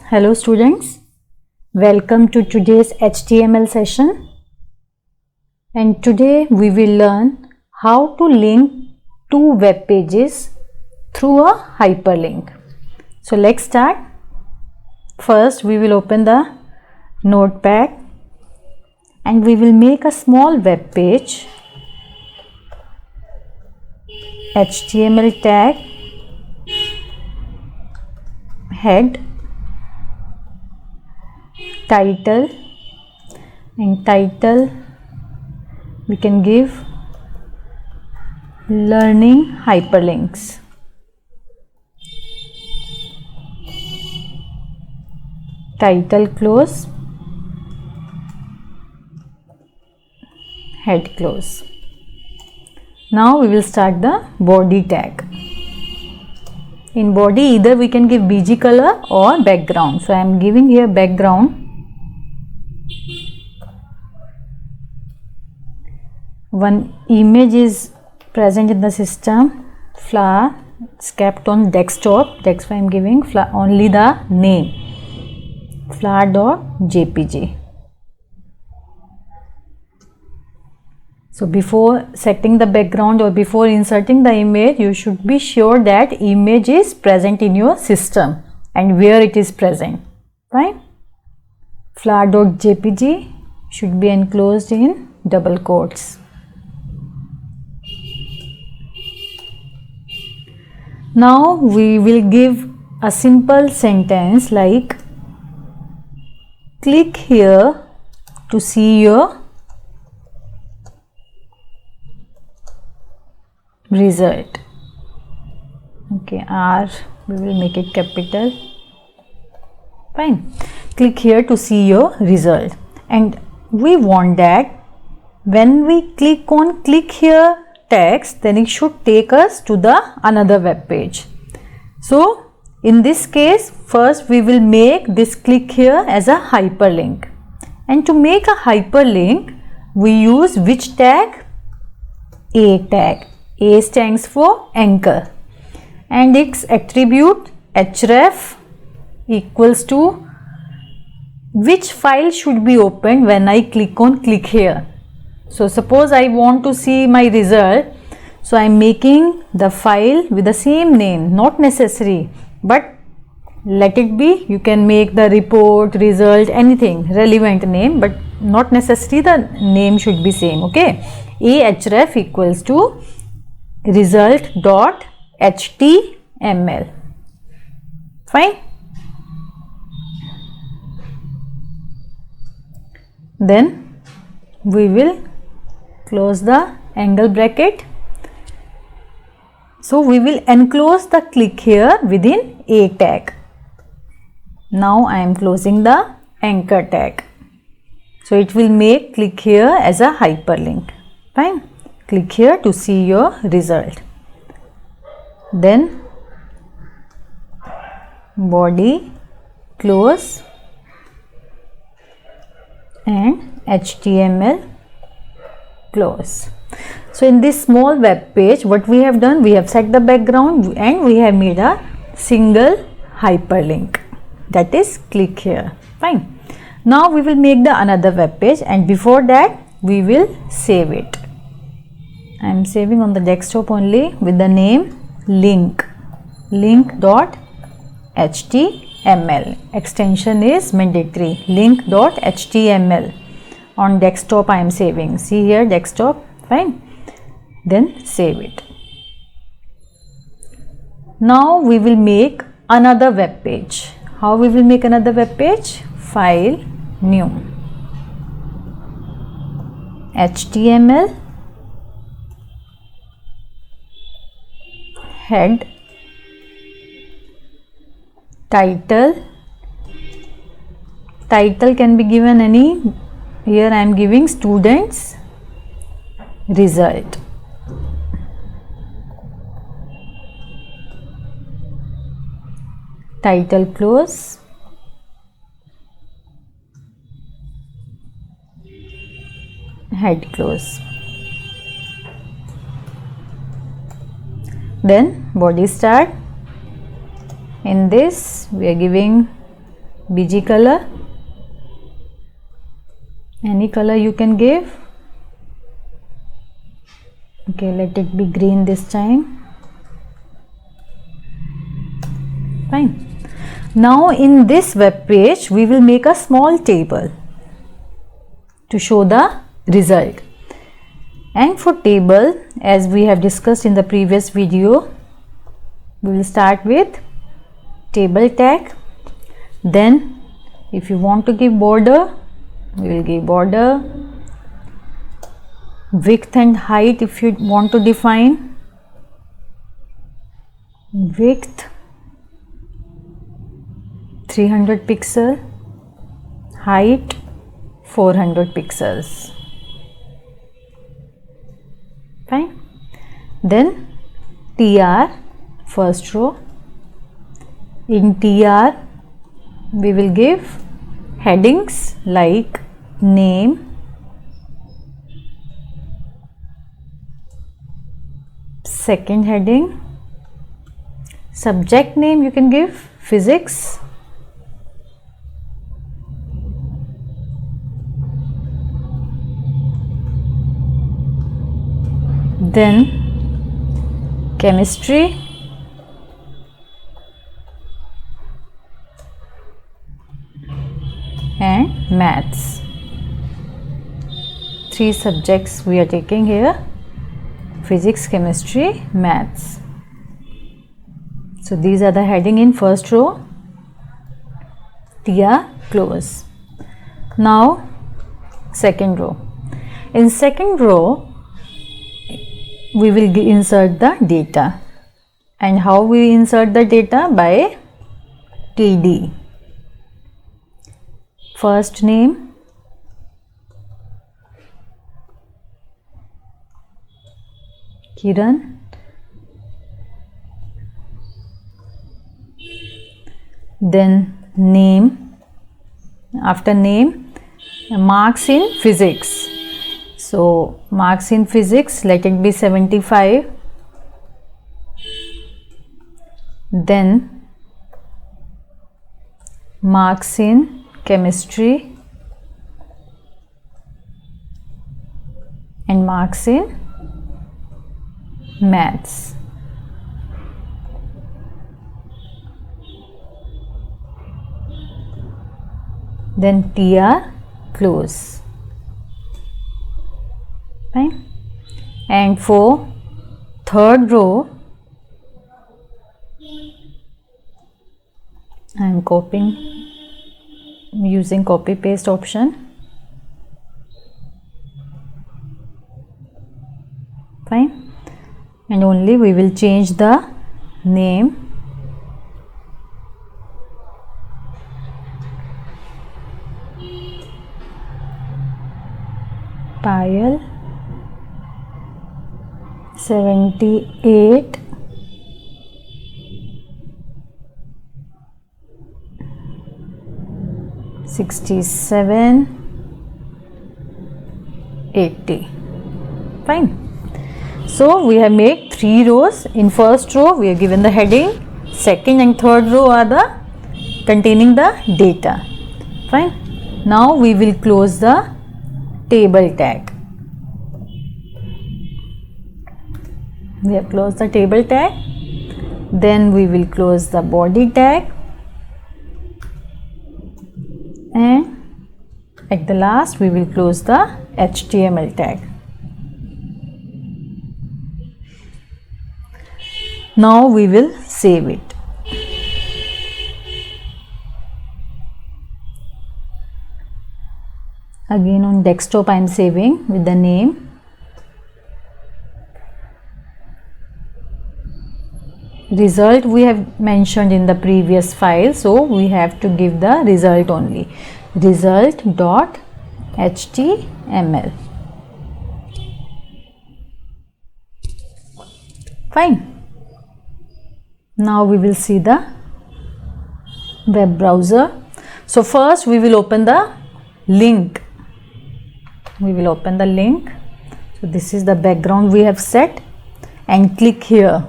Hello students, welcome to today's HTML session, and today we will learn how to link two web pages through a hyperlink. So let's start. First we will open the notepad and we will make a small web page, HTML tag, head, title, and title we can give learning hyperlinks. Title close, head close. Now we will start the body tag. In body either we can give BG color or background. So I am giving here background. One image is present in the system, flower, it's kept on desktop, that's why I am giving only the name, flower.jpg. So before setting the background or before inserting the image, you should be sure that image is present in your system and where it is present, right? Flower.jpg should be enclosed in double quotes. Now we will give a simple sentence like, click here to see your result. Okay, R we will make it capital. Fine. Click here to see your result, and we want that when we click on click here text, then it should take us to the another web page. So in this case, first we will make this click here as a hyperlink, and to make a hyperlink we use which tag? A tag. A stands for anchor and its attribute href equals to which file should be opened when I click on click here. So suppose I want to see my result, so I am making the file with the same name, not necessary, but let it be, you can make the report, result, anything relevant name, but not necessary the name should be same. Okay, ahref equals to result.html. Fine. Then we will close the angle bracket. So we will enclose the click here within a tag. Now I am closing the anchor tag. So it will make click here as a hyperlink. Fine. Click here to see your result. Then body, close, and HTML close. So in this small web page, what we have done, we have set the background and we have made a single hyperlink, that is click here. Fine. Now we will make the another web page, and before that we will save it. I am saving on the desktop only with the name link, link.html. Extension is mandatory, link.html. On desktop I am saving. See here, desktop. Fine. Then save it. Now we will make another web page. How we will make another web page? File, new, HTML, head, title can be given any, here I am giving students result. Title close, head close. Then body start. In this we are giving BG color, any color you can give. Okay, let it be green this time. Fine. Now in this web page we will make a small table to show the result. And for table, as we have discussed in the previous video, we will start with table tag. Then if you want to give border, we will give border. Width and height, if you want to define, width 300 pixel, height 400 pixels. Fine. Then TR, first row. In TR we will give headings like name, second heading, subject name you can give physics, then chemistry, and maths. 3 subjects we are taking here: physics, chemistry, maths. So these are the heading in first row. TR close. Now second row. In second row we will insert the data. And how we insert the data? By TD. First name, Kiran, then name, after name, marks in physics. So marks in physics, let it be 75. Then marks in chemistry and marks in maths. Then TR close. Fine. And for third row I am copying using copy paste option. Fine. And only we will change the name Payal 78 67 80. Fine. So we have made 3 rows. In first row we have given the heading, second and third row are the containing the data. Fine. Now we will close the table tag. We have closed the table tag. Then we will close the body tag, and at the last we will close the HTML tag. Now we will save it. Again on desktop I am saving with the name. Result we have mentioned in the previous file, so we have to give the result only. Result.html. Fine. Now we will see the web browser. So first we will open the link. We will open the link. So this is the background we have set, and click here.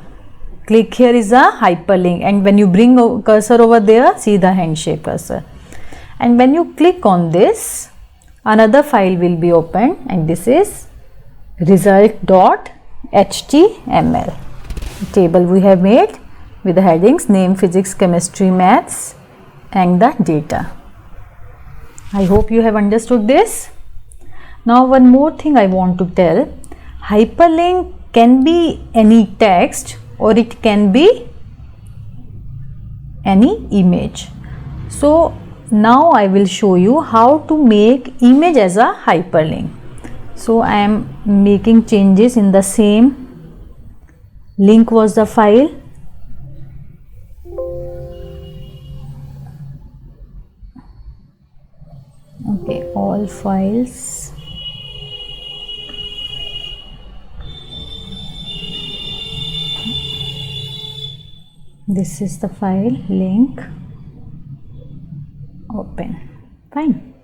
Click here is a hyperlink, and when you bring cursor over there, see the handshake cursor. and when you click on this, another file will be opened, and this is result.html. Table we have made with the headings name, physics, chemistry, maths, and the data. I hope you have understood this. Now one more thing I want to tell. Hyperlink can be any text or it can be any image. So now I will show you how to make image as a hyperlink. So I am making changes in the same link was the file. Okay, all files. This is the file, link, open. Fine.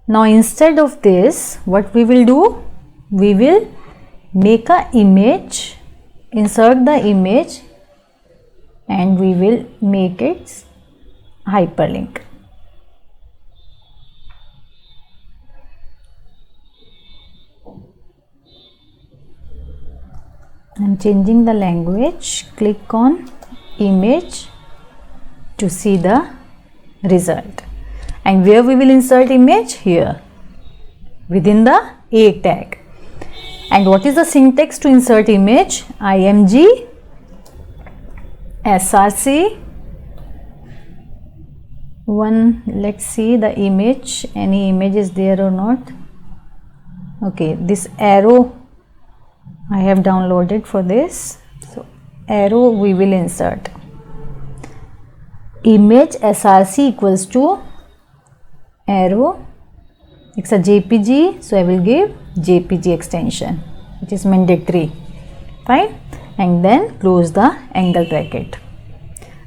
Now instead of this, what we will do? We will make a image, insert the image, and we will make it hyperlink. I am changing the language. Click on image to see the result. And where we will insert image? Here, within the A tag. And what is the syntax to insert image? img src one. Let's see the image, any image is there or not. Okay, this arrow I have downloaded for this. So arrow we will insert. Image src equals to arrow. It's a jpg, so I will give jpg extension, which is mandatory. Fine. And then close the angle bracket.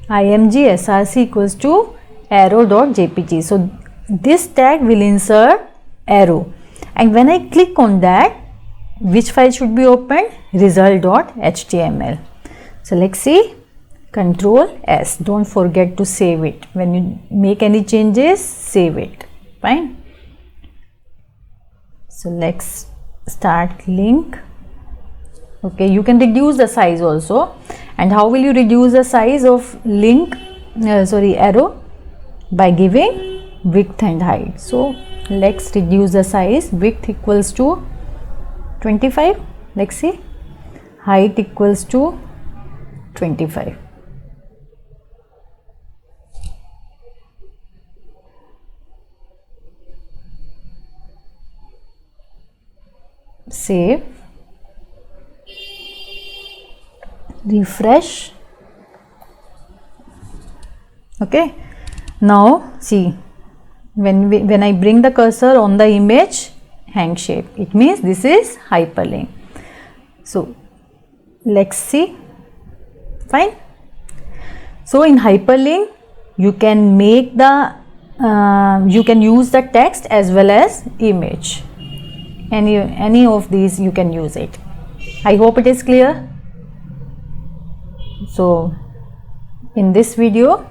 img src equals to arrow.jpg. So this tag will insert arrow, and when I click on that, which file should be opened? Result.html. So let's see. Control S. Don't forget to save it. When you make any changes, save it. Fine. So let's start link. Okay, you can reduce the size also. And how will you reduce the size of link? Arrow, by giving width and height. So let's reduce the size. Width equals to 25. Let's see. Height equals to 25. Save, refresh. Okay, now see, when I bring the cursor on the image, hand shape, it means this is hyperlink. So let's see. Fine. So in hyperlink you can make the you can use the text as well as image. Any of these you can use it. I hope it is clear. So in this video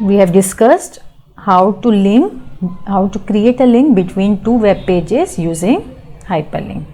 we have discussed how to create a link between two web pages using hyperlink.